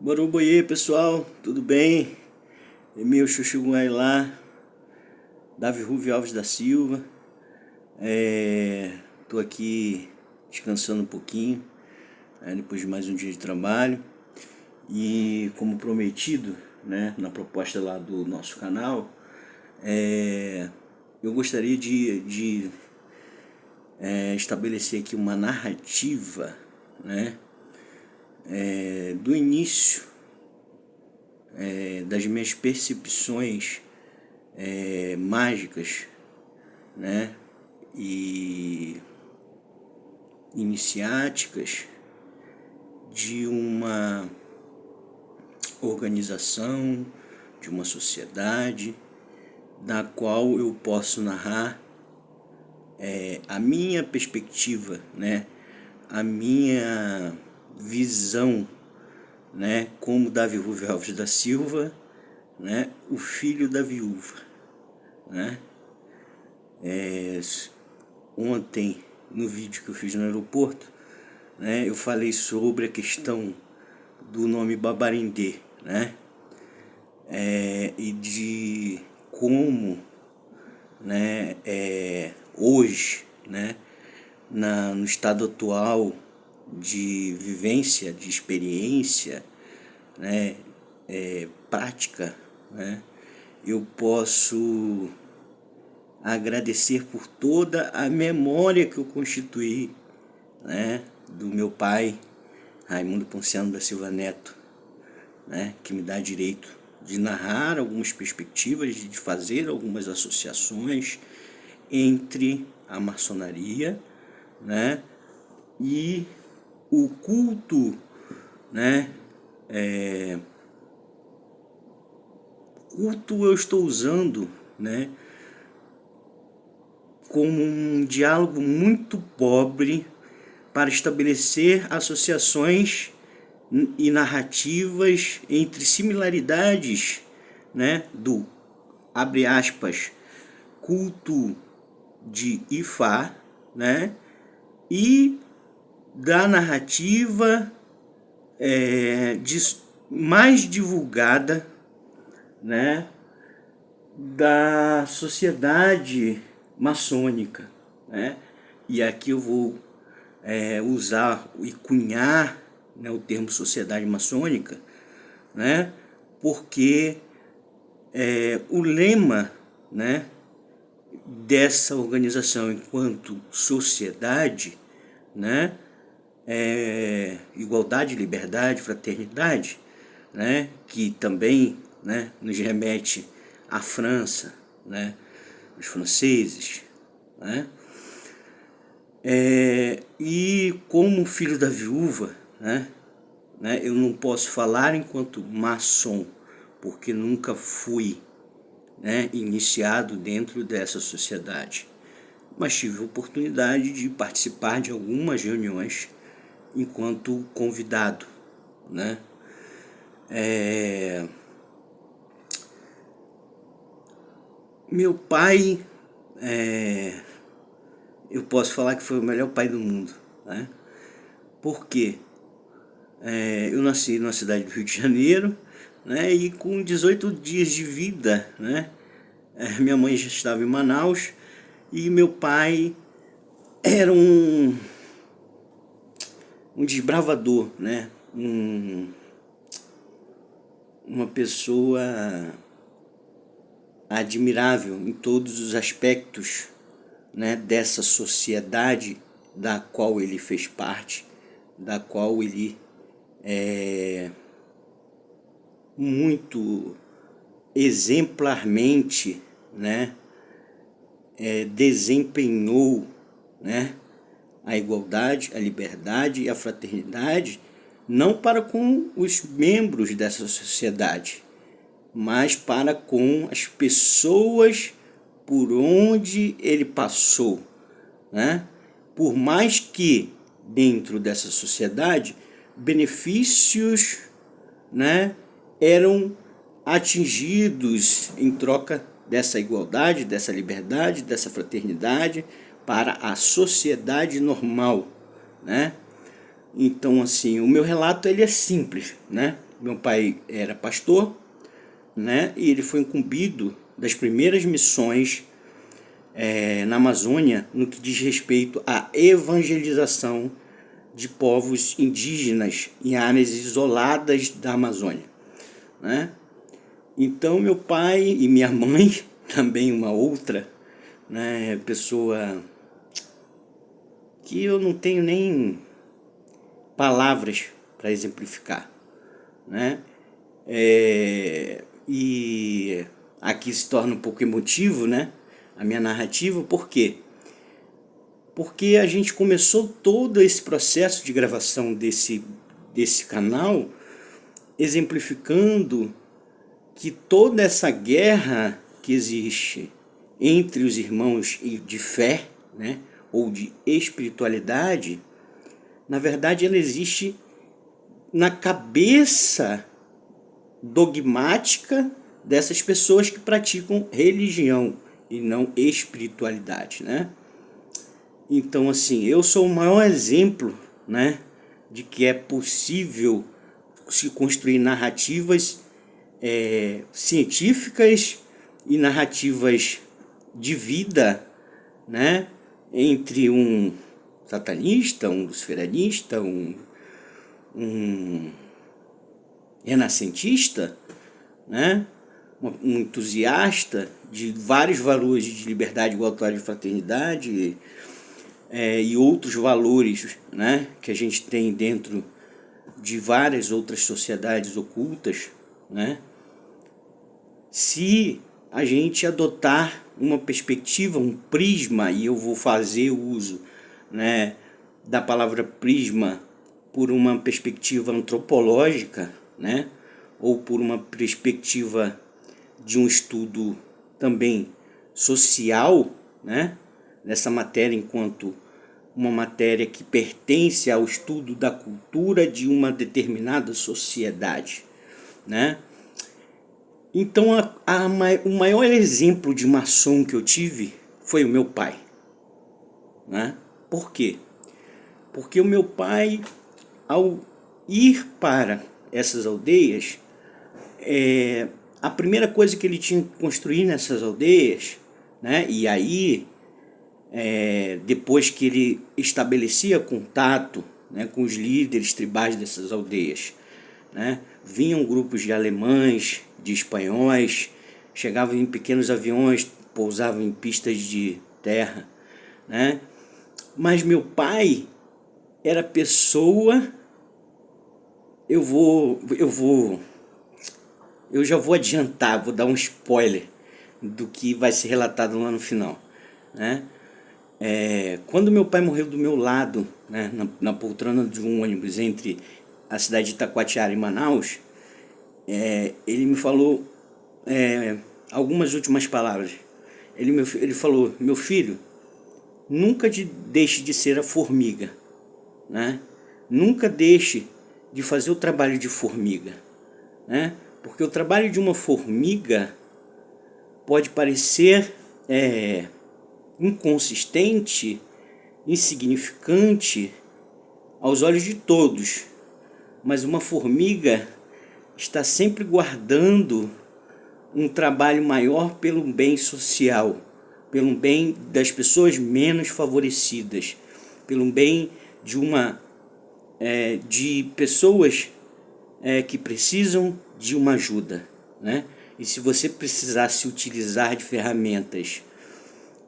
Borumboiê, pessoal, tudo bem? Emil Chuchuguai lá, Davi Ruvio Alves da Silva. Tô aqui descansando um pouquinho, depois de mais um dia de trabalho. E como prometido, na proposta lá do nosso canal, eu gostaria de estabelecer aqui uma narrativa, do início das minhas percepções mágicas, e iniciáticas de uma organização, de uma sociedade, da qual eu posso narrar a minha perspectiva, a minha visão, como Davi Ruvio Alves da Silva, o filho da viúva. Ontem, no vídeo que eu fiz no aeroporto, eu falei sobre a questão do nome Babarindê, e de como, hoje, no estado atual de vivência, de experiência, prática, eu posso agradecer por toda a memória que eu constituí, do meu pai, Raimundo Ponciano da Silva Neto, que me dá direito de narrar algumas perspectivas, de fazer algumas associações entre a maçonaria, e o culto, culto eu estou usando, como um diálogo muito pobre para estabelecer associações e narrativas entre similaridades, do, abre aspas, culto de Ifá, e da narrativa mais divulgada, da sociedade maçônica, E aqui eu vou usar e cunhar, o termo sociedade maçônica, porque o lema, dessa organização enquanto sociedade, igualdade, liberdade, fraternidade, que também, nos remete à França, os franceses, e como filho da viúva, eu não posso falar enquanto maçom, porque nunca fui, iniciado dentro dessa sociedade, mas tive a oportunidade de participar de algumas reuniões enquanto convidado, Meu pai, eu posso falar que foi o melhor pai do mundo, Por quê? Eu nasci na cidade do Rio de Janeiro, e com 18 dias de vida, minha mãe já estava em Manaus e meu pai era um desbravador, uma pessoa admirável em todos os aspectos, dessa sociedade da qual ele fez parte, da qual ele muito exemplarmente, desempenhou, a igualdade, a liberdade e a fraternidade, não para com os membros dessa sociedade, mas para com as pessoas por onde ele passou, Por mais que dentro dessa sociedade benefícios, eram atingidos em troca dessa igualdade, dessa liberdade, dessa fraternidade para a sociedade normal, Então, assim, o meu relato ele é simples, Meu pai era pastor, né? E ele foi incumbido das primeiras missões na Amazônia no que diz respeito à evangelização de povos indígenas em áreas isoladas da Amazônia, né? Então meu pai e minha mãe, também uma outra, né, pessoa que eu não tenho nem palavras para exemplificar, né? E aqui se torna um pouco emotivo, né, a minha narrativa. Por quê? Porque a gente começou todo esse processo de gravação desse canal exemplificando que toda essa guerra que existe entre os irmãos de fé, né, ou de espiritualidade, na verdade ela existe na cabeça dogmática dessas pessoas que praticam religião e não espiritualidade, né? Então, assim, eu sou o maior exemplo, né, de que é possível se construir narrativas científicas e narrativas de vida, né, entre um satanista, um luciferianista, um renascentista, né, um entusiasta de vários valores de liberdade, igualdade e fraternidade, e outros valores, né, que a gente tem dentro de várias outras sociedades ocultas, né? Se a gente adotar uma perspectiva, um prisma, e eu vou fazer uso, né, da palavra prisma por uma perspectiva antropológica, né, ou por uma perspectiva de um estudo também social, né, nessa matéria enquanto uma matéria que pertence ao estudo da cultura de uma determinada sociedade, né? Então, o maior exemplo de maçom que eu tive foi o meu pai, né? Por quê? Porque o meu pai, ao ir para essas aldeias, a primeira coisa que ele tinha que construir nessas aldeias, né? E aí, depois que ele estabelecia contato, né, com os líderes tribais dessas aldeias, né, vinham grupos de alemães, de espanhóis, chegavam em pequenos aviões, pousavam em pistas de terra, né? Mas meu pai era pessoa, eu já vou adiantar, vou dar um spoiler do que vai ser relatado lá no final, né? Quando meu pai morreu do meu lado, né, na poltrona de um ônibus entre a cidade de Itacoatiara e Manaus, ele me falou algumas últimas palavras. Ele falou: meu filho, nunca deixe de ser a formiga, né? Nunca deixe de fazer o trabalho de formiga, né? Porque o trabalho de uma formiga pode parecer inconsistente, insignificante aos olhos de todos, mas uma formiga está sempre guardando um trabalho maior pelo bem social, pelo bem das pessoas menos favorecidas, pelo bem de pessoas que precisam de uma ajuda, né? E se você precisar se utilizar de ferramentas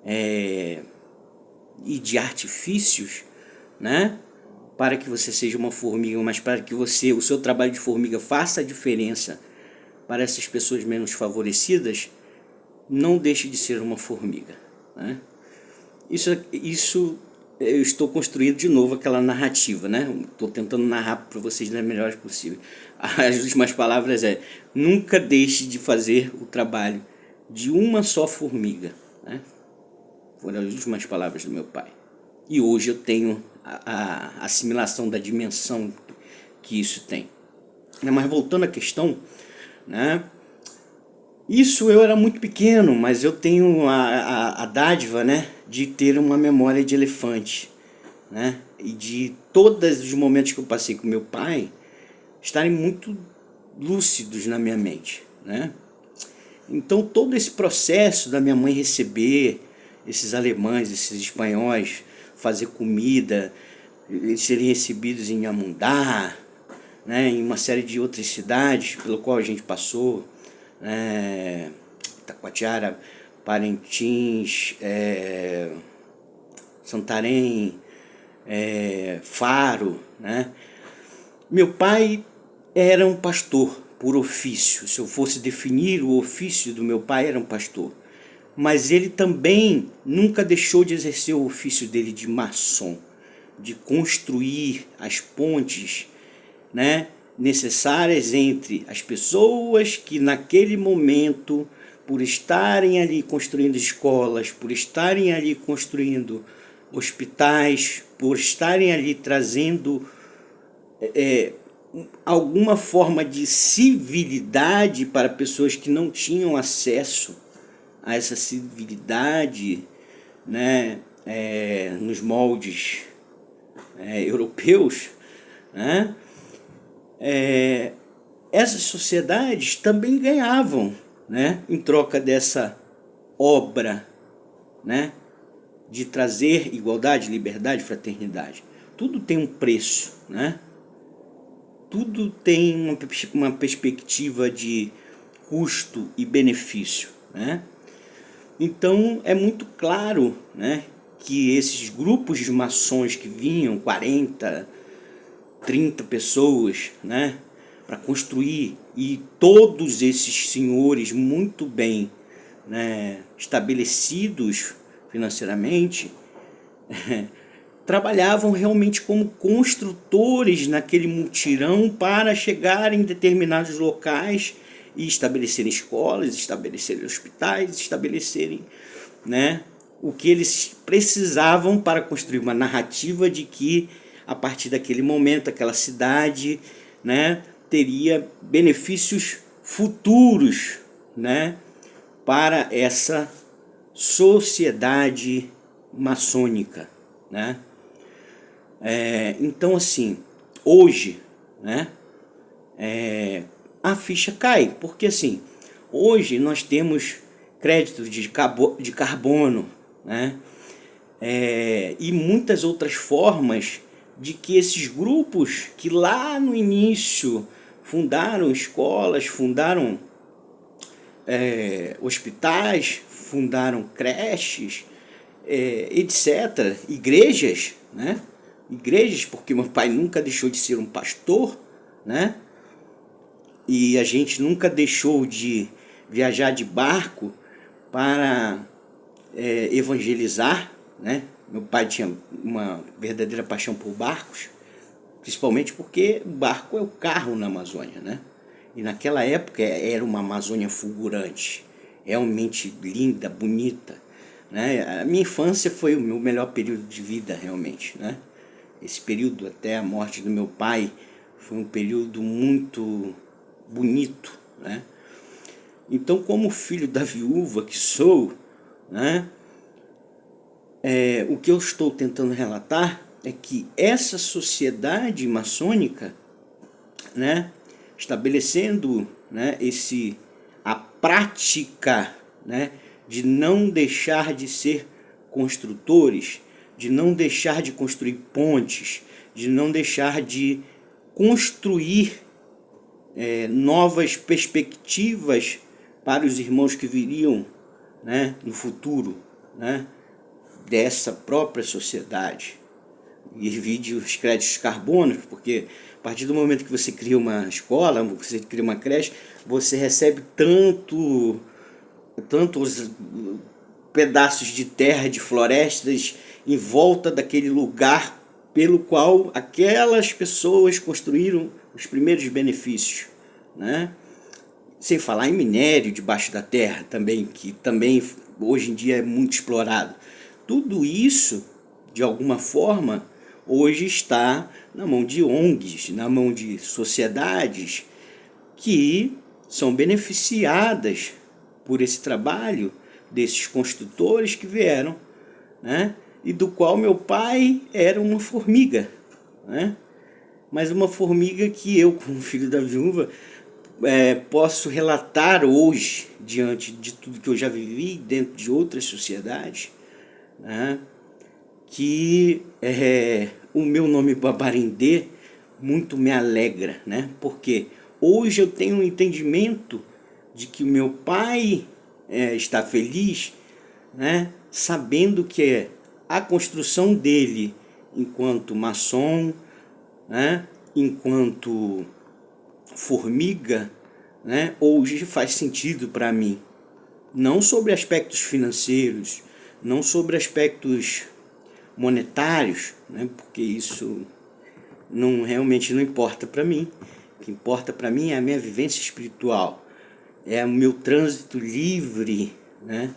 e de artifícios, né, para que você seja uma formiga, mas para que o seu trabalho de formiga faça a diferença para essas pessoas menos favorecidas, não deixe de ser uma formiga, né? Isso eu estou construindo de novo aquela narrativa, né? Estou tentando narrar para vocês da melhor possível. As últimas palavras nunca deixe de fazer o trabalho de uma só formiga, né? Foram as últimas palavras do meu pai. E hoje eu tenho a assimilação da dimensão que isso tem. Mas voltando à questão, né? Isso eu era muito pequeno, mas eu tenho a dádiva, né, de ter uma memória de elefante, né? E de todos os momentos que eu passei com meu pai estarem muito lúcidos na minha mente, né? Então todo esse processo da minha mãe receber esses alemães, esses espanhóis, fazer comida, eles serem recebidos em Amundá, né, em uma série de outras cidades pelo qual a gente passou, Taquatiara, Parintins, Santarém, Faro, né? Meu pai era um pastor por ofício. Se eu fosse definir o ofício do meu pai, era um pastor. Mas ele também nunca deixou de exercer o ofício dele de maçom, de construir as pontes, né, necessárias entre as pessoas que naquele momento, por estarem ali construindo escolas, por estarem ali construindo hospitais, por estarem ali trazendo alguma forma de civilidade para pessoas que não tinham acesso a essa civilidade, né, nos moldes europeus, né, essas sociedades também ganhavam, né, em troca dessa obra, né, de trazer igualdade, liberdade, fraternidade. Tudo tem um preço, né? Tudo tem uma perspectiva de custo e benefício, né? Então é muito claro, né, que esses grupos de maçons que vinham 40, 30 pessoas, né, para construir, e todos esses senhores muito bem, né, estabelecidos financeiramente, trabalhavam realmente como construtores naquele mutirão para chegar em determinados locais e estabelecerem escolas, estabelecerem hospitais, estabelecerem, né, o que eles precisavam para construir uma narrativa de que a partir daquele momento aquela cidade, né, teria benefícios futuros, né, para essa sociedade maçônica, né? Então assim, hoje, né, a ficha cai, porque assim, hoje nós temos créditos de carbono, né, e muitas outras formas de que esses grupos que lá no início fundaram escolas, fundaram hospitais, fundaram creches, etc., igrejas, né? Igrejas, porque meu pai nunca deixou de ser um pastor, né? E a gente nunca deixou de viajar de barco para evangelizar, né? Meu pai tinha uma verdadeira paixão por barcos, principalmente porque o barco é o carro na Amazônia, né? E naquela época era uma Amazônia fulgurante, realmente linda, bonita, né? A minha infância foi o meu melhor período de vida, realmente, né? Esse período até a morte do meu pai foi um período muito bonito, né? Então, como filho da viúva que sou, né, o que eu estou tentando relatar é que essa sociedade maçônica, né, estabelecendo, né, a prática, né, de não deixar de ser construtores, de não deixar de construir pontes, de não deixar de construir novas perspectivas para os irmãos que viriam, né, no futuro, né, dessa própria sociedade. E vide os créditos carbonos, porque a partir do momento que você cria uma escola, você cria uma creche, você recebe tantos pedaços de terra, de florestas em volta daquele lugar pelo qual aquelas pessoas construíram os primeiros benefícios, né? Sem falar em minério debaixo da terra também, que também hoje em dia é muito explorado. Tudo isso, de alguma forma, hoje está na mão de ONGs, na mão de sociedades que são beneficiadas por esse trabalho desses construtores que vieram, né? E do qual meu pai era uma formiga, né? Mas uma formiga que eu, como filho da viúva, posso relatar hoje, diante de tudo que eu já vivi dentro de outras sociedades, né, que o meu nome Babarindê muito me alegra, né? Porque hoje eu tenho um entendimento de que o meu pai está feliz, né? Sabendo que a construção dele enquanto maçom, né? Enquanto formiga, né? Hoje faz sentido para mim. Não sobre aspectos financeiros, não sobre aspectos monetários, né? Porque isso realmente não importa para mim. O que importa para mim é a minha vivência espiritual, é o meu trânsito livre, né?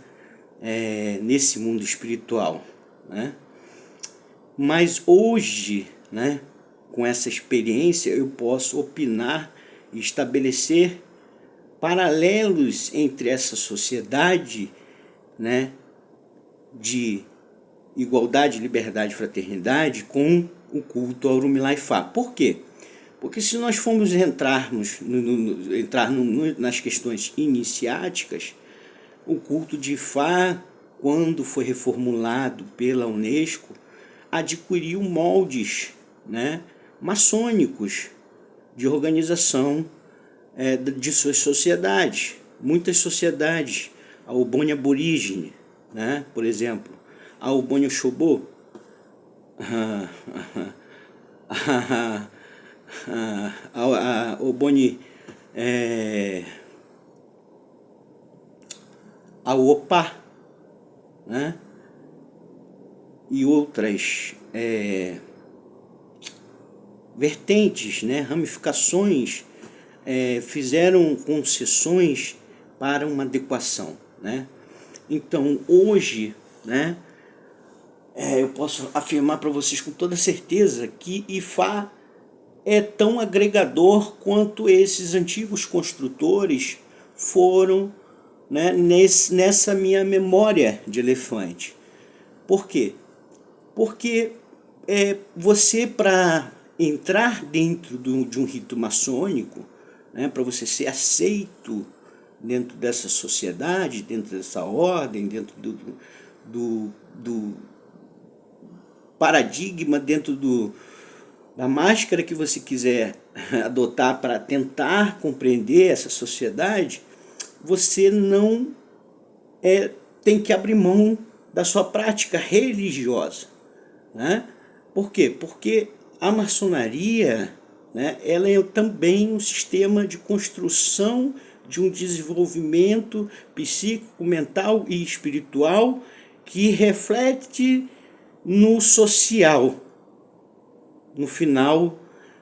Nesse mundo espiritual, né? Mas hoje, né, com essa experiência, eu posso opinar e estabelecer paralelos entre essa sociedade, né, de igualdade, liberdade e fraternidade com o culto ao Orumilá-Ifá. Por quê? Porque se nós formos entrar nas questões iniciáticas, o culto de Ifá, quando foi reformulado pela Unesco, adquiriu moldes, né, maçônicos de organização de suas sociedades. Muitas sociedades, a Obonha Aborígene, né, por exemplo, a Obonha Xobô, a Obonha a Opá, né, e outras vertentes, né, ramificações, fizeram concessões para uma adequação, né? Então hoje, né, eu posso afirmar para vocês com toda certeza que Ifá é tão agregador quanto esses antigos construtores foram, né, nessa minha memória de elefante. Por quê? Porque você, para entrar dentro de um rito maçônico, né, para você ser aceito dentro dessa sociedade, dentro dessa ordem, dentro do paradigma, dentro da máscara que você quiser adotar para tentar compreender essa sociedade, você não tem que abrir mão da sua prática religiosa, né? Por quê? Porque a maçonaria, né, ela é também um sistema de construção de um desenvolvimento psíquico, mental e espiritual que reflete no social, no final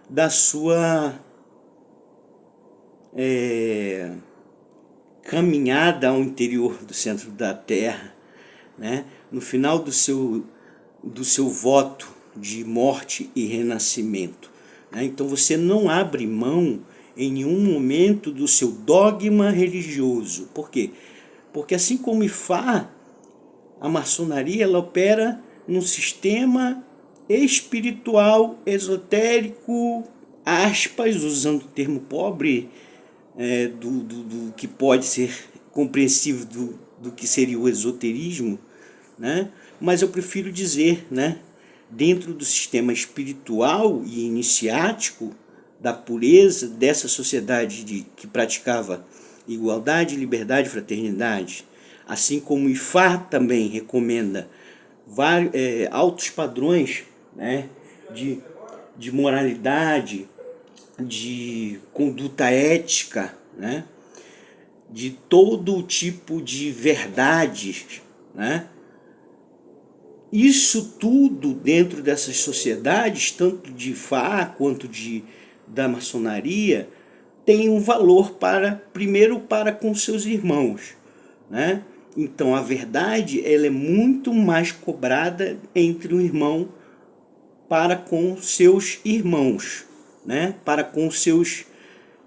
da sua caminhada ao interior do centro da Terra, né? No final do seu voto de morte e renascimento, né? Então você não abre mão em nenhum momento do seu dogma religioso. Por quê? Porque assim como Ifá, a maçonaria ela opera num sistema espiritual, esotérico, aspas, usando o termo pobre, do que pode ser compreensível do que seria o esoterismo, né? Mas eu prefiro dizer, né, dentro do sistema espiritual e iniciático da pureza dessa sociedade que praticava igualdade, liberdade e fraternidade, assim como o Ifá também recomenda altos padrões, né, de moralidade, de conduta ética, né, de todo tipo de verdades, né? Isso tudo dentro dessas sociedades, tanto de Ifá quanto da maçonaria, tem um valor primeiro para com seus irmãos, né? Então a verdade ela é muito mais cobrada entre um irmão para com seus irmãos, né? Para com seus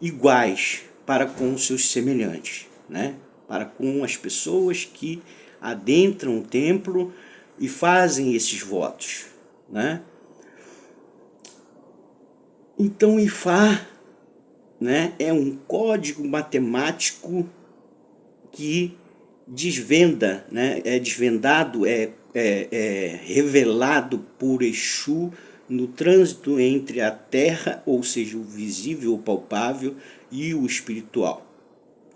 iguais, para com seus semelhantes, né? Para com as pessoas que adentram o templo e fazem esses votos, né? Então Ifá né, é um código matemático que desvenda, né, é desvendado, é revelado por Exu no trânsito entre a terra, ou seja, o visível, o palpável, e o espiritual,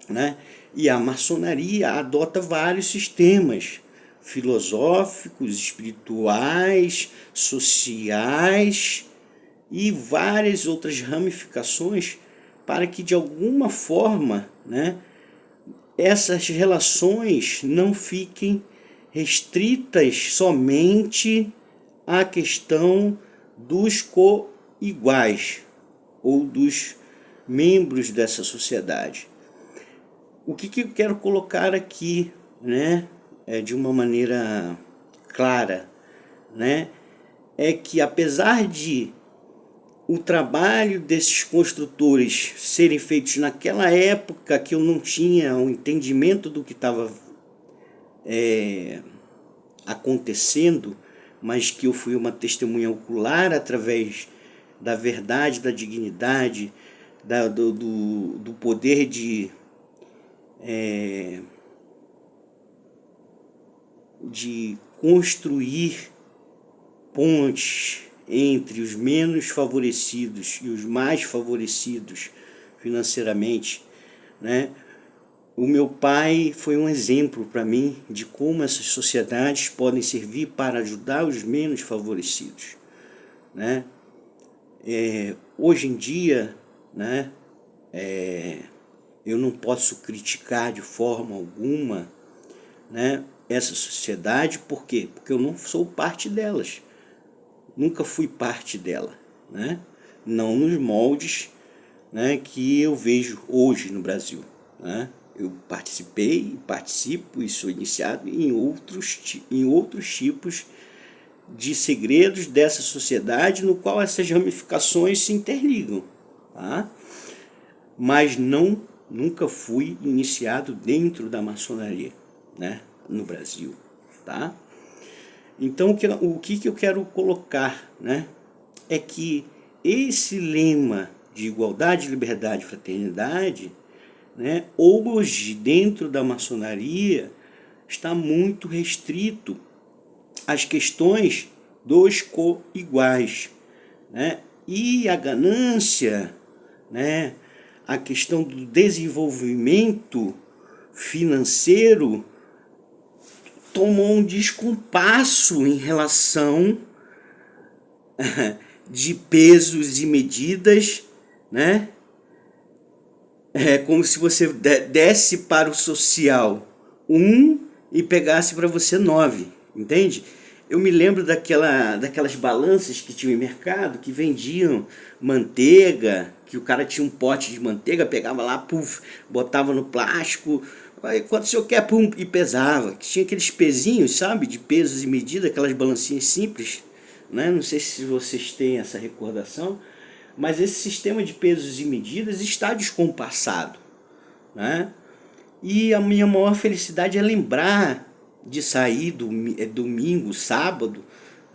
né? E a maçonaria adota vários sistemas filosóficos, espirituais, sociais e várias outras ramificações para que de alguma forma, né, essas relações não fiquem restritas somente à questão dos co-iguais ou dos membros dessa sociedade. O que eu quero colocar aqui, né, de uma maneira clara, né, é que apesar de o trabalho desses construtores serem feitos naquela época que eu não tinha um entendimento do que estava acontecendo, mas que eu fui uma testemunha ocular através da verdade, da dignidade, do poder de construir pontes entre os menos favorecidos e os mais favorecidos financeiramente, né? O meu pai foi um exemplo para mim de como essas sociedades podem servir para ajudar os menos favorecidos, né? Hoje em dia, né, eu não posso criticar de forma alguma, né, essa sociedade. Por quê? Porque eu não sou parte delas. Nunca fui parte dela, né? Não nos moldes, né, que eu vejo hoje no Brasil, né? Eu participei, participo e sou iniciado em outros tipos de segredos dessa sociedade, no qual essas ramificações se interligam, tá? Mas nunca fui iniciado dentro da maçonaria, né, no Brasil, tá? Então, o que eu quero colocar, né, é que esse lema de igualdade, liberdade e fraternidade, né, hoje, dentro da maçonaria, está muito restrito às questões dos co-iguais, né? E a ganância, né, a questão do desenvolvimento financeiro tomou um descompasso em relação de pesos e medidas, né? É como se você desse para o social 1 e pegasse para você 9, entende? Eu me lembro daquelas balanças que tinham em mercado, que vendiam manteiga, que o cara tinha um pote de manteiga, pegava lá, puf, botava no plástico, aí quanto o senhor quer, pum, e pesava. Que tinha aqueles pezinhos, sabe, de pesos e medidas, aquelas balancinhas simples, né? Não sei se vocês têm essa recordação, mas esse sistema de pesos e medidas está descompassado, né? E a minha maior felicidade é lembrar de sair domingo, sábado,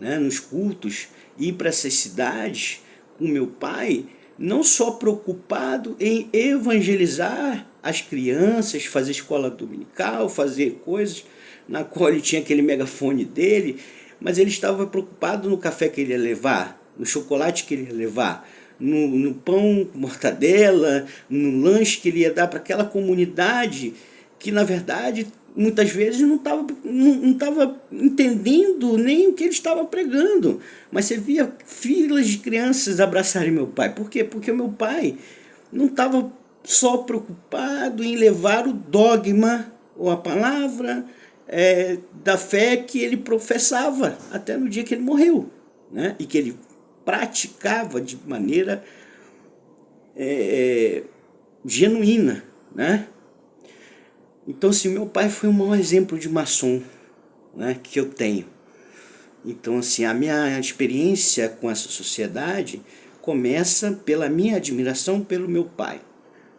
né, nos cultos, ir para essas cidades com meu pai, não só preocupado em evangelizar as crianças, fazer escola dominical, fazer coisas na qual ele tinha aquele megafone dele, mas ele estava preocupado no café que ele ia levar, no chocolate que ele ia levar, no pão com mortadela, no lanche que ele ia dar para aquela comunidade que, na verdade, muitas vezes não estava entendendo nem o que ele estava pregando. Mas você via filas de crianças abraçarem meu pai. Por quê? Porque o meu pai não estava só preocupado em levar o dogma ou a palavra da fé que ele professava até no dia que ele morreu, né? E que ele praticava de maneira genuína, né? Então, assim, meu pai foi o maior exemplo de maçom, né, que eu tenho. Então, assim, a minha experiência com essa sociedade começa pela minha admiração pelo meu pai,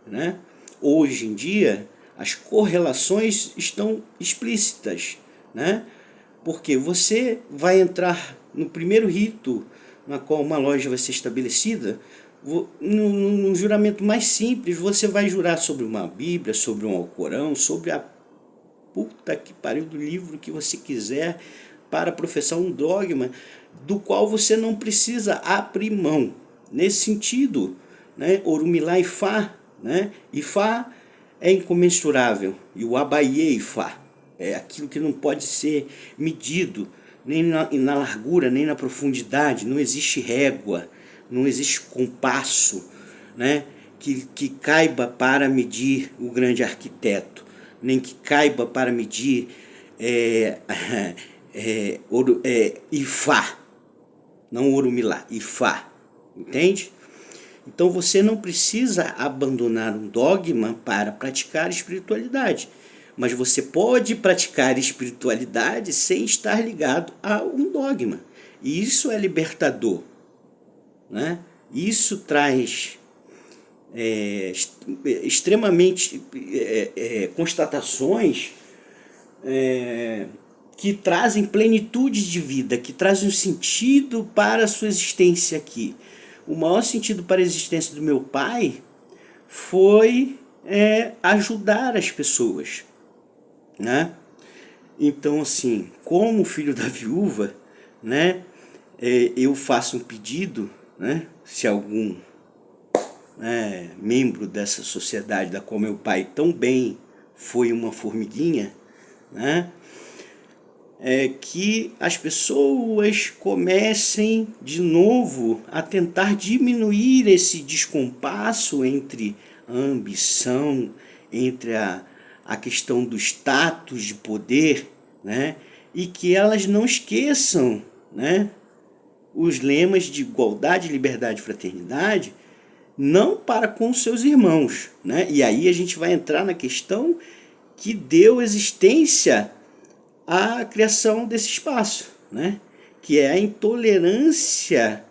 né? Hoje em dia, as correlações estão explícitas, né? Porque você vai entrar no primeiro rito na qual uma loja vai ser estabelecida, No juramento mais simples, você vai jurar sobre uma Bíblia, sobre um Alcorão, sobre a puta que pariu do livro que você quiser, para professar um dogma do qual você não precisa abrir mão. Nesse sentido, né, Orumilá Ifá, né, Ifá é incomensurável, e o Abaye Ifá é aquilo que não pode ser medido, nem na largura, nem na profundidade, não existe régua, não existe compasso, né, que caiba para medir o grande arquiteto, nem que caiba para medir Ifá, não Orumilá, Ifá, entende? Então você não precisa abandonar um dogma para praticar espiritualidade, mas você pode praticar espiritualidade sem estar ligado a um dogma. E isso é libertador, né? Isso traz extremamente constatações que trazem plenitude de vida, que trazem um sentido para a sua existência aqui. O maior sentido para a existência do meu pai foi ajudar as pessoas, né? Então, assim, como filho da viúva, né, eu faço um pedido, né, se algum membro dessa sociedade da qual meu pai tão bem foi uma formiguinha, né, que as pessoas comecem de novo a tentar diminuir esse descompasso entre a ambição, entre a questão do status de poder, né, e que elas não esqueçam, né, os lemas de igualdade, liberdade e fraternidade, não para com seus irmãos, né? E aí a gente vai entrar na questão que deu existência à criação desse espaço, né? Que é a intolerância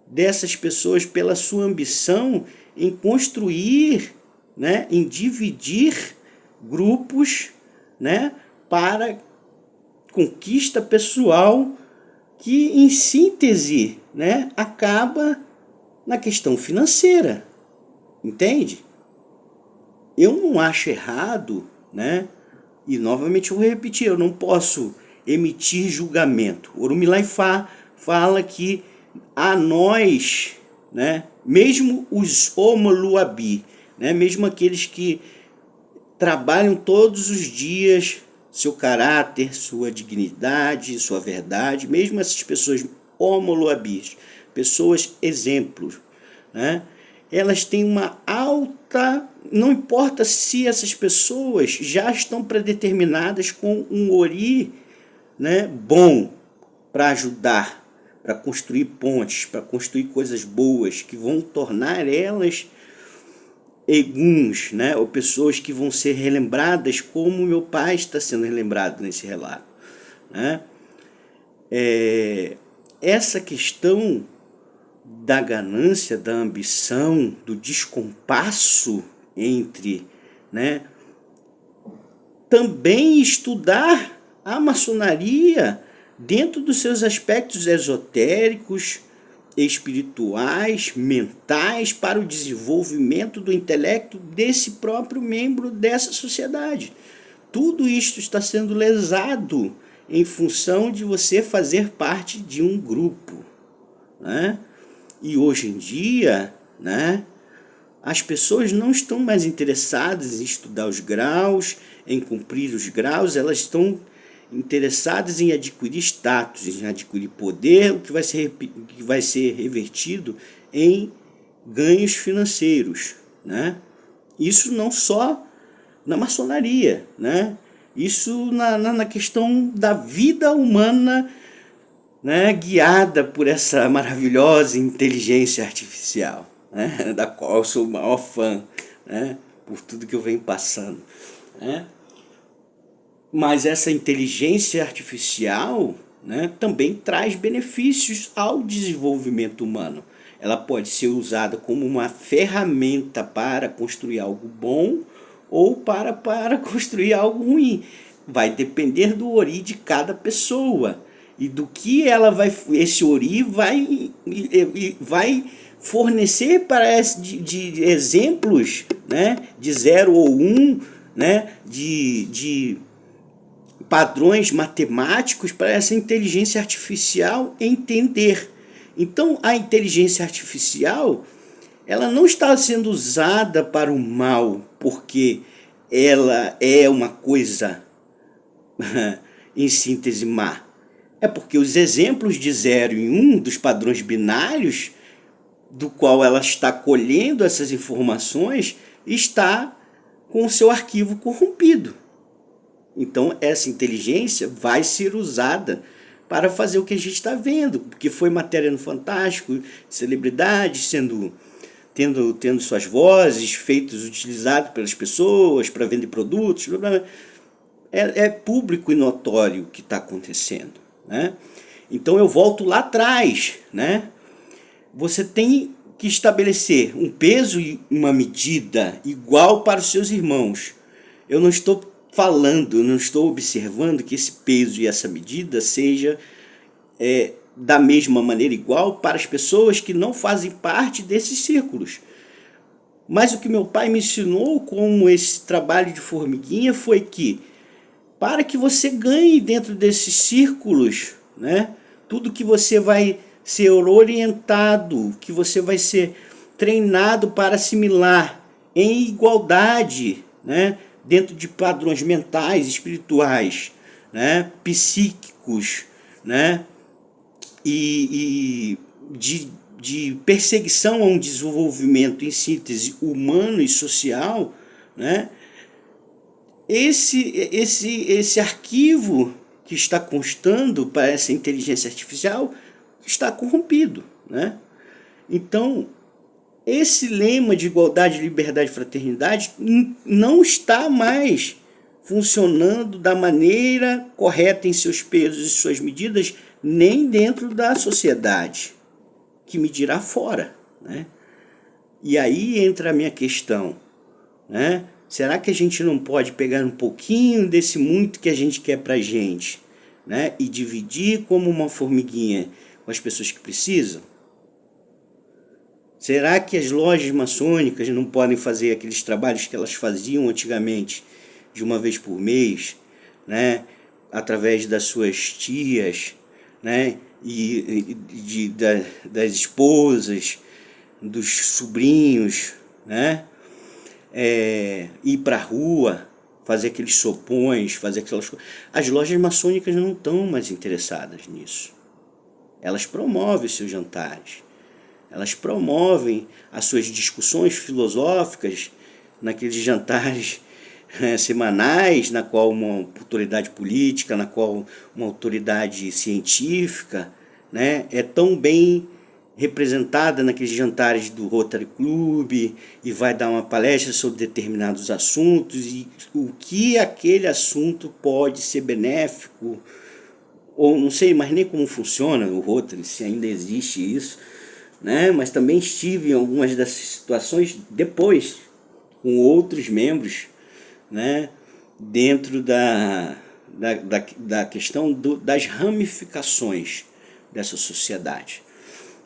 dessas pessoas pela sua ambição em construir, né, em dividir grupos, né, para conquista pessoal, que em síntese, né, acaba na questão financeira, entende? Eu não acho errado, né? E novamente eu vou repetir, eu não posso emitir julgamento. Orumilá Ifá fala que a nós, né, mesmo os Omoluabi, né, mesmo aqueles que trabalham todos os dias seu caráter, sua dignidade, sua verdade, mesmo essas pessoas Omoluabis, pessoas exemplos, né, elas têm uma alta, não importa se essas pessoas já estão predeterminadas com um ori, né, bom para ajudar, para construir pontes, para construir coisas boas que vão tornar elas eguns, né, ou pessoas que vão ser relembradas como meu pai está sendo relembrado nesse relato, né? Essa questão da ganância, da ambição, do descompasso entre, né, também estudar a maçonaria dentro dos seus aspectos esotéricos, espirituais, mentais, para o desenvolvimento do intelecto desse próprio membro dessa sociedade. Tudo isto está sendo lesado em função de você fazer parte de um grupo, né? E hoje em dia, né, as pessoas não estão mais interessadas em estudar os graus, em cumprir os graus, elas estão interessadas em adquirir status, em adquirir poder, o que vai ser revertido em ganhos financeiros, né? Isso não só na maçonaria, né? Isso na questão da vida humana, né, guiada por essa maravilhosa inteligência artificial, né, da qual eu sou o maior fã, né, por tudo que eu venho passando, né? Mas essa inteligência artificial, né, também traz benefícios ao desenvolvimento humano. Ela pode ser usada como uma ferramenta para construir algo bom ou para construir algo ruim. Vai depender do ori de cada pessoa e do que ela vai, esse ori vai fornecer de exemplos, né, de 0 ou 1, né, de padrões matemáticos para essa inteligência artificial entender. Então, a inteligência artificial, ela não está sendo usada para o mal, porque ela é uma coisa, em síntese, má. É porque os exemplos de 0 e 1 dos padrões binários, do qual ela está colhendo essas informações, está com o seu arquivo corrompido. Então, essa inteligência vai ser usada para fazer o que a gente está vendo, porque foi matéria no Fantástico, celebridades tendo suas vozes feitas, utilizadas pelas pessoas para vender produtos. É público e notório o que está acontecendo, né? Então, eu volto lá atrás, né? Você tem que estabelecer um peso e uma medida igual para os seus irmãos. Eu não estou não estou observando que esse peso e essa medida seja da mesma maneira igual para as pessoas que não fazem parte desses círculos. Mas o que meu pai me ensinou com esse trabalho de formiguinha foi que, para que você ganhe dentro desses círculos, né, tudo que você vai ser orientado, que você vai ser treinado para assimilar em igualdade, né, dentro de padrões mentais, espirituais, né, psíquicos, né, e de perseguição a um desenvolvimento, em síntese, humano e social, né, esse arquivo que está constando para essa inteligência artificial está corrompido, né? Então, esse lema de igualdade, liberdade e fraternidade não está mais funcionando da maneira correta em seus pesos e suas medidas, nem dentro da sociedade, que me dirá fora, né? E aí entra a minha questão, né? Será que a gente não pode pegar um pouquinho desse muito que a gente quer para a gente, né, e dividir como uma formiguinha com as pessoas que precisam? Será que as lojas maçônicas não podem fazer aqueles trabalhos que elas faziam antigamente, de uma vez por mês, né, através das suas tias, né, das esposas, dos sobrinhos, né, ir para a rua, fazer aqueles sopões, fazer aquelas coisas? As lojas maçônicas não estão mais interessadas nisso. Elas promovem os seus jantares. Elas promovem as suas discussões filosóficas naqueles jantares semanais, na qual uma autoridade política, na qual uma autoridade científica, né, é tão bem representada naqueles jantares do Rotary Club e vai dar uma palestra sobre determinados assuntos e o que aquele assunto pode ser benéfico, ou não sei mais nem como funciona o Rotary, se ainda existe isso, né? Mas também estive em algumas dessas situações depois, com outros membros, né? Dentro da questão das ramificações dessa sociedade,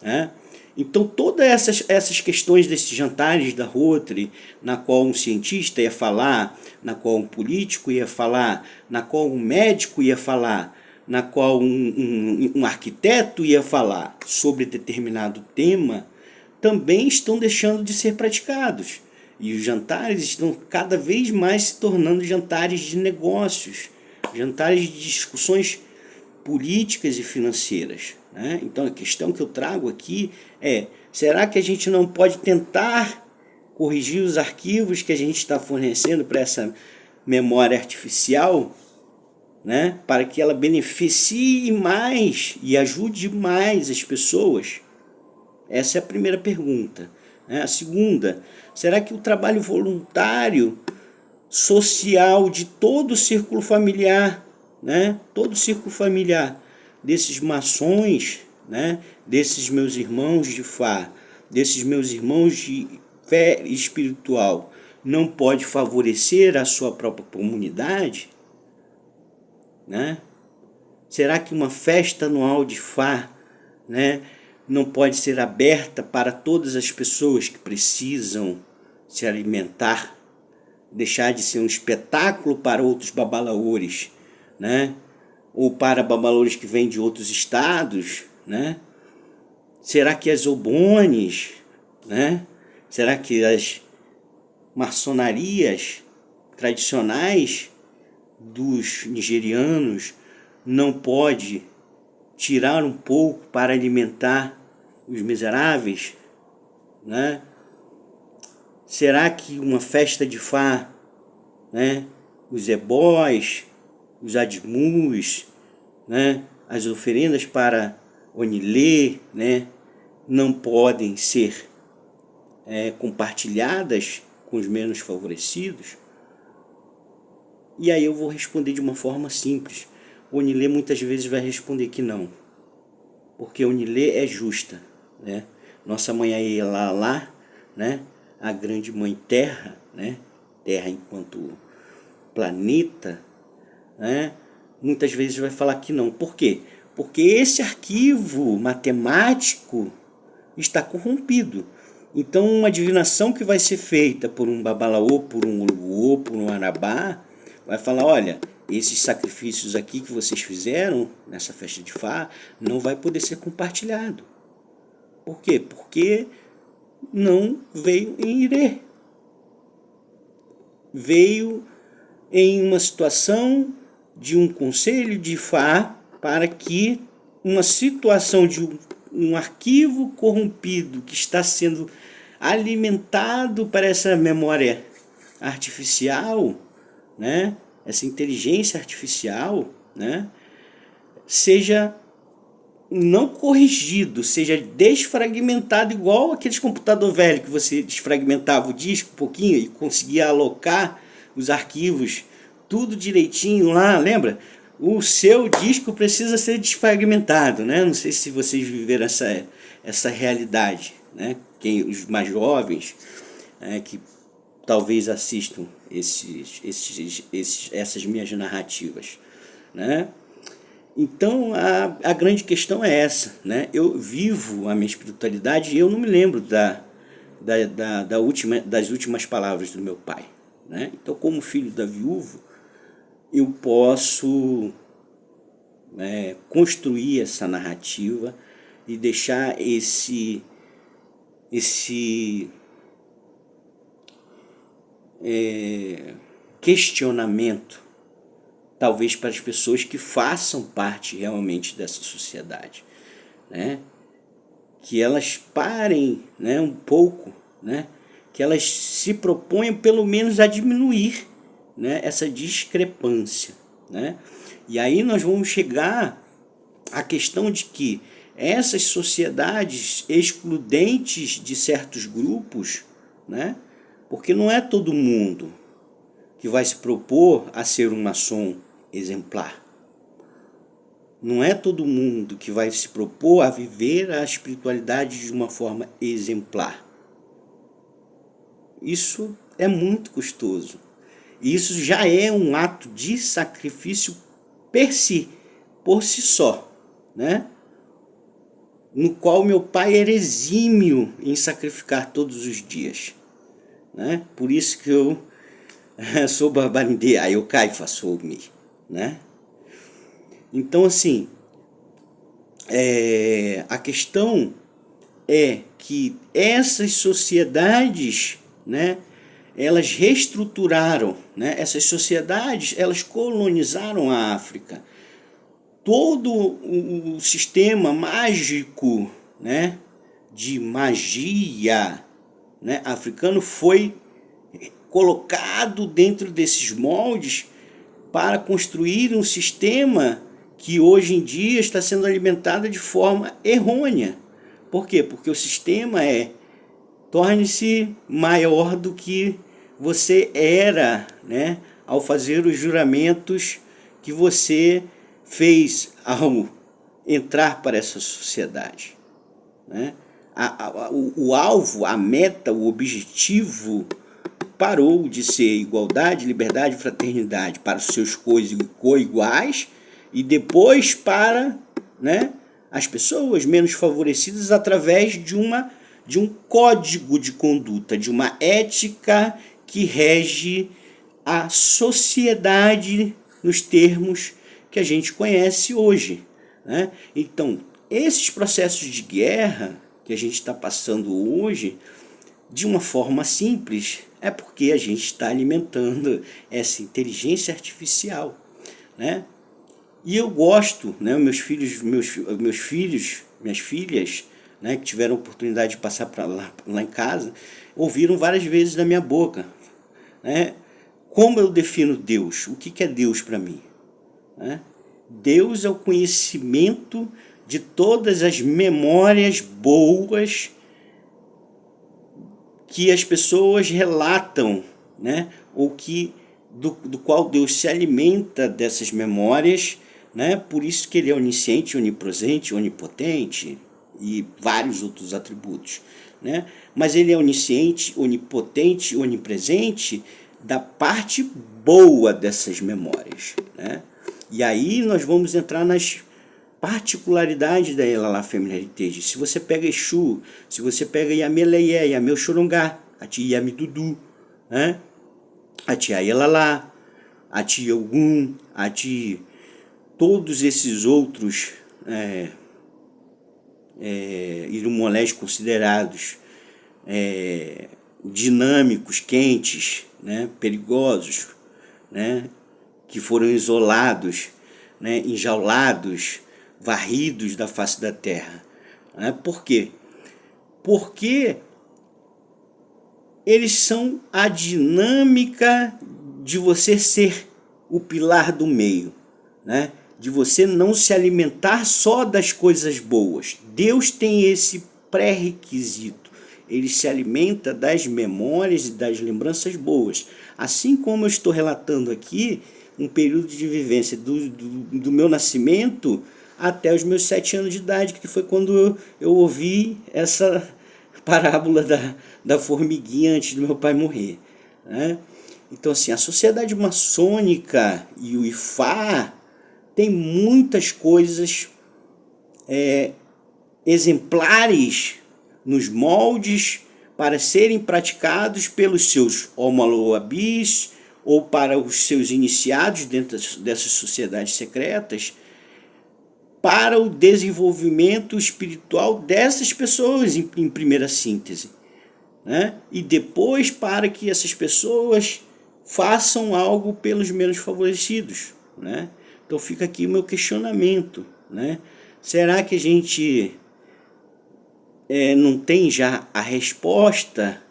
né? Então, todas essas questões desses jantares da Rotary, na qual um cientista ia falar, na qual um político ia falar, na qual um médico ia falar, na qual um arquiteto ia falar sobre determinado tema, também estão deixando de ser praticados. E os jantares estão cada vez mais se tornando jantares de negócios, jantares de discussões políticas e financeiras, né? Então, a questão que eu trago aqui é: será que a gente não pode tentar corrigir os arquivos que a gente está fornecendo para essa memória artificial, né, para que ela beneficie mais e ajude mais as pessoas? Essa é a primeira pergunta, né? A segunda: será que o trabalho voluntário social de todo o círculo familiar, né, todo o círculo familiar desses maçons, né, desses meus irmãos de Fá, desses meus irmãos de fé espiritual, não pode favorecer a sua própria comunidade, né? Será que uma festa anual de Fá, né, não pode ser aberta para todas as pessoas que precisam se alimentar, deixar de ser um espetáculo para outros babalaores, né? Ou para babalaores que vêm de outros estados, né? Será que as obones, né? Será que as maçonarias tradicionais dos nigerianos não pode tirar um pouco para alimentar os miseráveis, né? Será que uma festa de Fá, né? Os ebós, os admus, né? As oferendas para Onilê, né? Não podem ser compartilhadas com os menos favorecidos? E aí eu vou responder de uma forma simples. Onilê muitas vezes vai responder que não, porque Onilê é justa, né? Nossa mãe aí lá, né? A grande mãe Terra, né? Terra enquanto planeta, né? Muitas vezes vai falar que não. Por quê? Porque esse arquivo matemático está corrompido. Então, uma divinação que vai ser feita por um babalaô, por um uluô, por um arabá, vai falar, olha, esses sacrifícios aqui que vocês fizeram nessa festa de Fá não vai poder ser compartilhado. Por quê? Porque não veio em Irê. Veio em uma situação de um conselho de Fá para que uma situação de um arquivo corrompido que está sendo alimentado para essa memória artificial, né? Essa inteligência artificial, né? Seja não corrigido, seja desfragmentado, igual aqueles computador velho que você desfragmentava o disco um pouquinho e conseguia alocar os arquivos tudo direitinho lá, lembra? O seu disco precisa ser desfragmentado, né? Não sei se vocês viveram essa realidade, né? Os mais jovens que talvez assistam essas minhas narrativas, né? Então a grande questão é essa, né? Eu vivo a minha espiritualidade e eu não me lembro das últimas palavras do meu pai, né? Então, como filho da viúva, eu posso construir essa narrativa e deixar esse questionamento, talvez para as pessoas que façam parte realmente dessa sociedade, né? Que elas parem, né, um pouco, né? Que elas se proponham pelo menos a diminuir, né, essa discrepância, né? E aí nós vamos chegar à questão de que essas sociedades excludentes de certos grupos, né? Porque não é todo mundo que vai se propor a ser um maçom exemplar. Não é todo mundo que vai se propor a viver a espiritualidade de uma forma exemplar. Isso é muito custoso. Isso já é um ato de sacrifício por si só, né? No qual meu pai era exímio em sacrificar todos os dias, né? Por isso que eu sou Babalindê, aí eu caio, faço-me, né? Então, assim, a questão é que essas sociedades, né, elas reestruturaram, né? Essas sociedades, elas colonizaram a África. Todo o sistema mágico, né, de magia, né, africano foi colocado dentro desses moldes para construir um sistema que hoje em dia está sendo alimentado de forma errônea. Por quê? Porque o sistema torne-se maior do que você era, né, ao fazer os juramentos que você fez ao entrar para essa sociedade, né? O alvo, a meta, o objetivo parou de ser igualdade, liberdade e fraternidade para os seus co-iguais e depois para, né, as pessoas menos favorecidas através de um código de conduta, de uma ética que rege a sociedade nos termos que a gente conhece hoje, né? Então, esses processos de guerra que a gente está passando hoje, de uma forma simples, é porque a gente está alimentando essa inteligência artificial, né? E eu gosto, né, minhas filhas, né, que tiveram a oportunidade de passar para lá em casa, ouviram várias vezes da minha boca, né, como eu defino Deus, o que é Deus para mim, né? Deus é o conhecimento de todas as memórias boas que as pessoas relatam, né, ou que do qual Deus se alimenta dessas memórias, né? Por isso que ele é onisciente, onipresente, onipotente e vários outros atributos, né? Mas ele é onisciente, onipotente, onipresente da parte boa dessas memórias, né? E aí nós vamos entrar nas particularidades da Elalá Family Heritage. Se você pega Exu, se você pega Yameleie, Yameu Xorongá, a tia Yamidudu, né? A tia Elalá, a tia Ogum, a tia... todos esses outros irumolés considerados dinâmicos, quentes, né, perigosos, né, que foram isolados, né, enjaulados, varridos da face da terra. Né? Por quê? Porque eles são a dinâmica de você ser o pilar do meio, né? De você não se alimentar só das coisas boas. Deus tem esse pré-requisito. Ele se alimenta das memórias e das lembranças boas. Assim como eu estou relatando aqui um período de vivência do meu nascimento até os meus 7 anos de idade, que foi quando eu ouvi essa parábola da formiguinha antes do meu pai morrer, né? Então, assim, a sociedade maçônica e o Ifá tem muitas coisas exemplares nos moldes para serem praticados pelos seus homoloabis ou para os seus iniciados dentro dessas sociedades secretas, para o desenvolvimento espiritual dessas pessoas em primeira síntese, né? E depois para que essas pessoas façam algo pelos menos favorecidos, né? Então fica aqui o meu questionamento, né? Será que a gente não tem já a resposta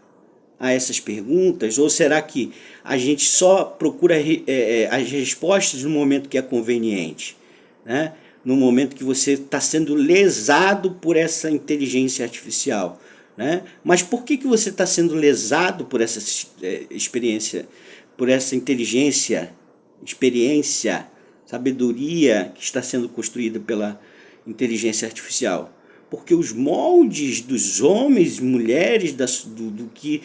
a essas perguntas? Ou será que a gente só procura as respostas no momento que é conveniente, né? No momento que você está sendo lesado por essa inteligência artificial, né? Mas por que você está sendo lesado por essa experiência, por essa experiência, sabedoria que está sendo construída pela inteligência artificial? Porque os moldes dos homens e mulheres do que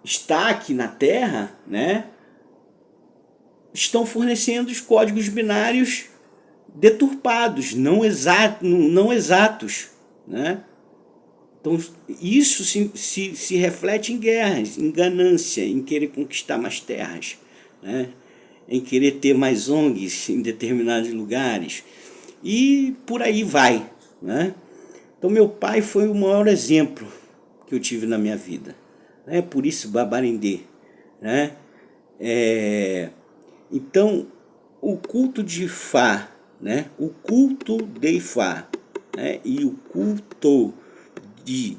está aqui na Terra, né, estão fornecendo os códigos binários deturpados, não exatos, né? Então isso se reflete em guerras, em ganância, em querer conquistar mais terras, né? Em querer ter mais ONGs em determinados lugares e por aí vai, né? Então meu pai foi o maior exemplo que eu tive na minha vida, né? Por isso Babarendê, né? Então o culto de Ifá, né? O culto de Ifá, né? E o culto de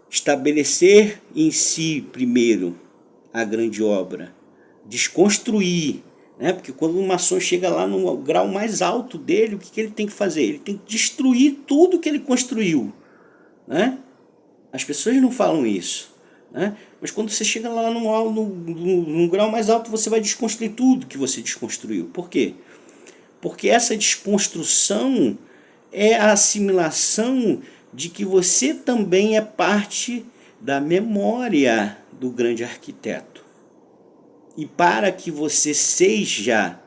estabelecer em si primeiro a grande obra, desconstruir, né? Porque quando um maçom chega lá no grau mais alto dele, o que ele tem que fazer? Ele tem que destruir tudo que ele construiu, né? As pessoas não falam isso, né? Mas quando você chega lá num grau mais alto, você vai desconstruir tudo que você desconstruiu. Por quê? Porque essa desconstrução é a assimilação de que você também é parte da memória do grande arquiteto. E para que você seja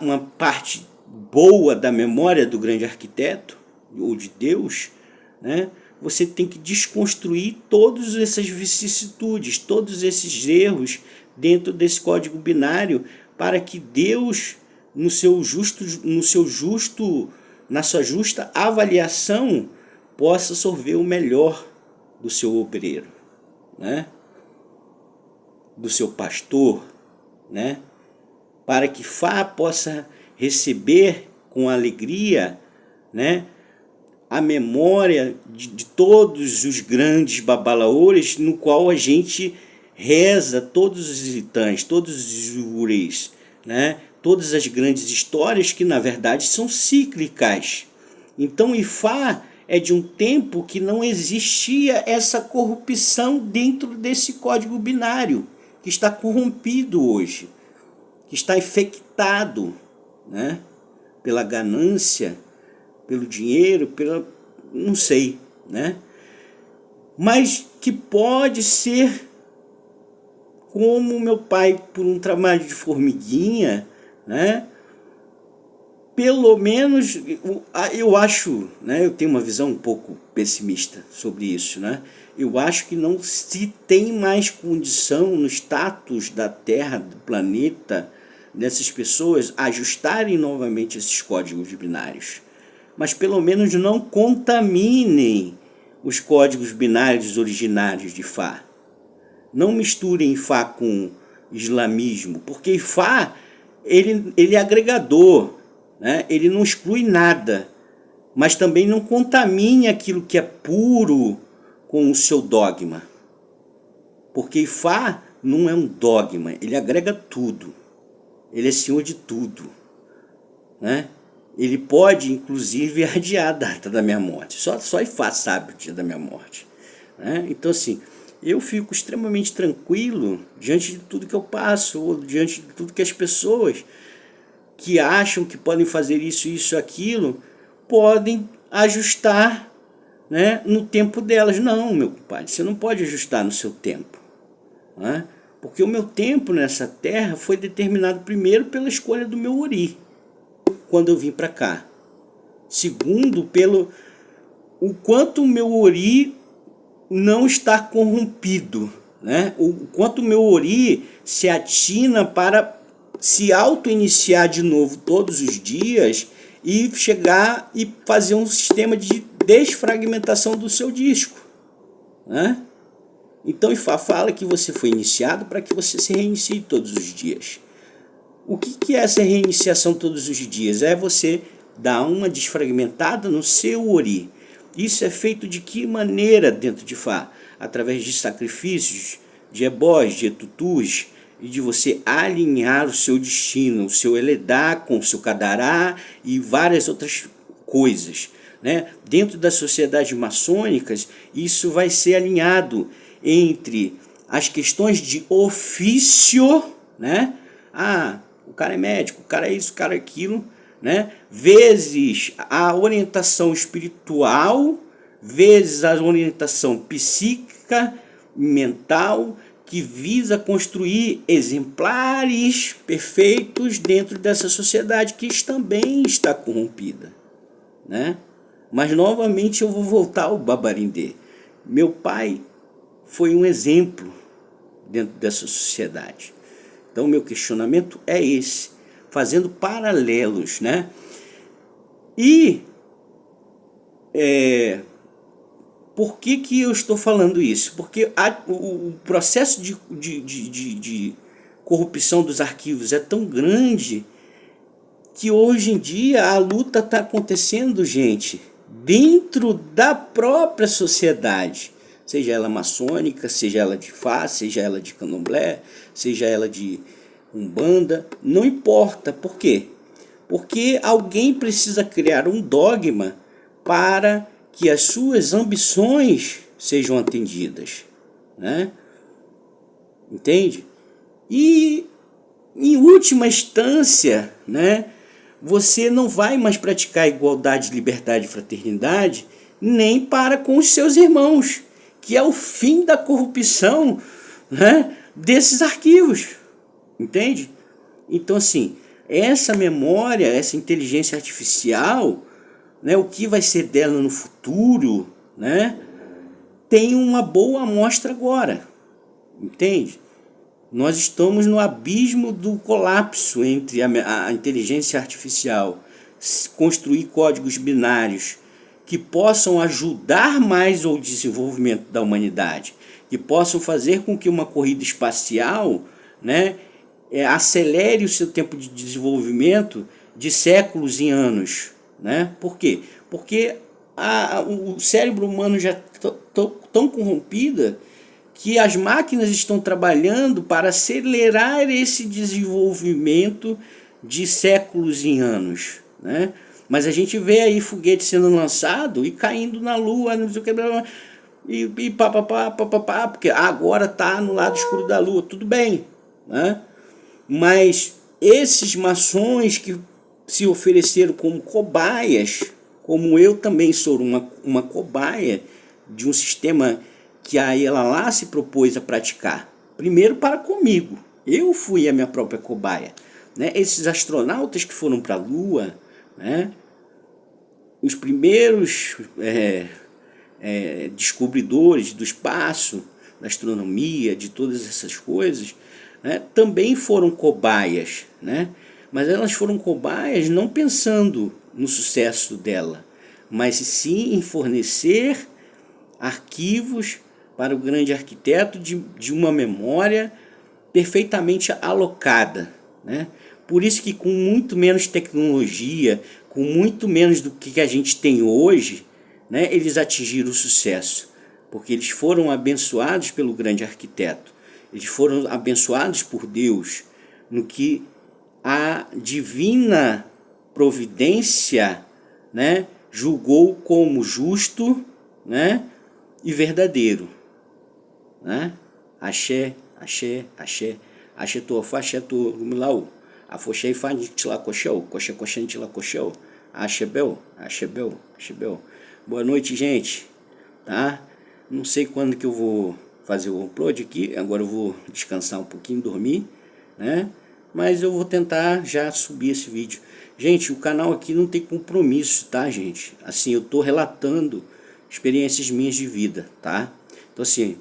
uma parte boa da memória do grande arquiteto, ou de Deus, né? Você tem que desconstruir todas essas vicissitudes, todos esses erros dentro desse código binário, para que Deus, na sua justa avaliação, possa sorver o melhor do seu obreiro, né? Do seu pastor, né? Para que Fá possa receber com alegria, né, a memória de todos os grandes babalaores no qual a gente reza todos os itãs, todos os urês, né? Todas as grandes histórias que na verdade são cíclicas. Então Ifá é de um tempo que não existia essa corrupção dentro desse código binário, que está corrompido hoje, que está infectado, né, pela ganância, pelo dinheiro, não sei, né? Mas que pode ser como meu pai, por um trabalho de formiguinha, né? Pelo menos, eu acho, né? Eu tenho uma visão um pouco pessimista sobre isso, né? Eu acho que não se tem mais condição no status da Terra, do planeta, dessas pessoas ajustarem novamente esses códigos binários. Mas pelo menos não contaminem os códigos binários originários de Fá. Não misturem Fá com islamismo, porque Fá ele é agregador, né? Ele não exclui nada, mas também não contamine aquilo que é puro com o seu dogma. Porque Fá não é um dogma, ele agrega tudo. Ele é senhor de tudo, né? Ele pode, inclusive, adiar a data da minha morte. Só Ifá sabe o dia da minha morte, né? Então, assim, eu fico extremamente tranquilo diante de tudo que eu passo, ou diante de tudo que as pessoas que acham que podem fazer isso, aquilo, podem ajustar, né, no tempo delas. Não, meu compadre, você não pode ajustar no seu tempo, né? Porque o meu tempo nessa terra foi determinado primeiro pela escolha do meu Ori, quando eu vim para cá. Segundo, pelo o quanto o meu Ori não está corrompido, né? O quanto o meu Ori se atina para se auto-iniciar de novo todos os dias e chegar e fazer um sistema de desfragmentação do seu disco, né? Então Ifá fala que você foi iniciado para que você se reinicie todos os dias. O que é essa reiniciação todos os dias? É você dar uma desfragmentada no seu Ori. Isso é feito de que maneira dentro de Fá? Através de sacrifícios, de ebós, de etutus, e de você alinhar o seu destino, o seu Eledá com o seu Cadará e várias outras coisas, né? Dentro das sociedades maçônicas, isso vai ser alinhado entre as questões de ofício, né? Ah, o cara é médico, o cara é isso, o cara é aquilo, né? Vezes a orientação espiritual, vezes a orientação psíquica, mental, que visa construir exemplares perfeitos dentro dessa sociedade que também está corrompida, né? Mas novamente eu vou voltar ao Babarindê. Meu pai foi um exemplo dentro dessa sociedade. Então meu questionamento é esse, fazendo paralelos, né? E por que eu estou falando isso? Porque o processo de corrupção dos arquivos é tão grande que hoje em dia a luta está acontecendo, gente, dentro da própria sociedade, seja ela maçônica, seja ela de Fá, seja ela de Candomblé, seja ela de Umbanda, não importa. Por quê? Porque alguém precisa criar um dogma para que as suas ambições sejam atendidas, né? Entende? E, em última instância, né, você não vai mais praticar igualdade, liberdade e fraternidade nem para com os seus irmãos, que é o fim da corrupção, né, desses arquivos, entende? Então, assim, essa memória, essa inteligência artificial, né, o que vai ser dela no futuro, né, tem uma boa amostra agora, entende? Nós estamos no abismo do colapso entre a inteligência artificial construir códigos binários que possam ajudar mais ao desenvolvimento da humanidade, que possam fazer com que uma corrida espacial, né, acelere o seu tempo de desenvolvimento de séculos em anos. Né? Por quê? Porque o cérebro humano já tão corrompida que as máquinas estão trabalhando para acelerar esse desenvolvimento de séculos em anos. Né? Mas a gente vê aí foguete sendo lançado e caindo na Lua, não sei o que, e papapá, porque agora está no lado escuro da Lua, tudo bem. Né? Mas esses maçons que se ofereceram como cobaias, como eu também sou uma cobaia de um sistema que a Elalá se propôs a praticar. Primeiro para comigo, eu fui a minha própria cobaia. Né? Esses astronautas que foram para a Lua, né? Os primeiros descobridores do espaço, da astronomia, de todas essas coisas, né? Também foram cobaias, né? Mas elas foram cobaias não pensando no sucesso dela, mas sim em fornecer arquivos para o grande arquiteto de uma memória perfeitamente alocada. Né? Por isso que com muito menos tecnologia, com muito menos do que a gente tem hoje, né, eles atingiram o sucesso, porque eles foram abençoados pelo grande arquiteto, eles foram abençoados por Deus, no que a divina providência, né, julgou como justo, né, e verdadeiro. Né? Axé, axé, axé, axé tu afá, axé tu milau, afoxei fá tila coxeu, coxé coxé tila coxeu, axebel, axebel, axebel. Boa noite, gente, tá? Não sei quando que eu vou fazer o upload aqui, agora eu vou descansar um pouquinho, dormir, né? Mas eu vou tentar já subir esse vídeo. Gente, o canal aqui não tem compromisso, tá, gente? Assim, eu tô relatando experiências minhas de vida, tá? Então, assim,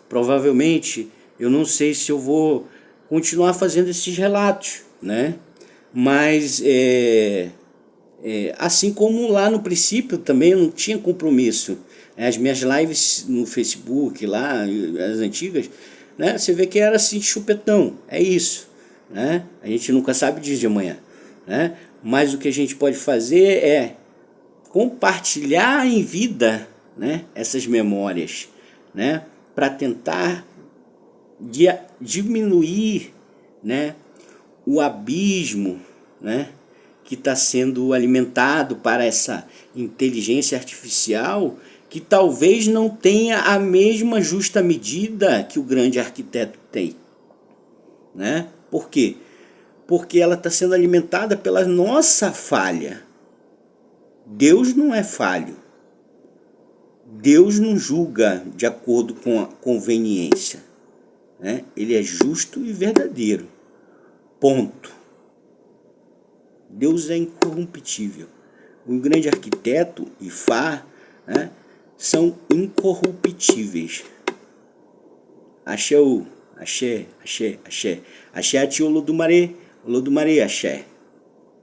provavelmente eu não sei se eu vou continuar fazendo esses relatos, né? Mas assim como lá no princípio também eu não tinha compromisso. As minhas lives no Facebook lá, as antigas, né? Você vê que era assim de chupetão, é isso, né? A gente nunca sabe o dia de amanhã, né? Mas o que a gente pode fazer é compartilhar em vida, né, essas memórias, né, para tentar diminuir, né, o abismo, né, que está sendo alimentado para essa inteligência artificial que talvez não tenha a mesma justa medida que o grande arquiteto tem. Né? Por quê? Porque ela está sendo alimentada pela nossa falha. Deus não é falho. Deus não julga de acordo com a conveniência. Né? Ele é justo e verdadeiro. Ponto. Deus é incorruptível. O grande arquiteto e Fá, né, são incorruptíveis. Axé, axé, axé, axé. Axé ati Olodumare, Olodumare axé.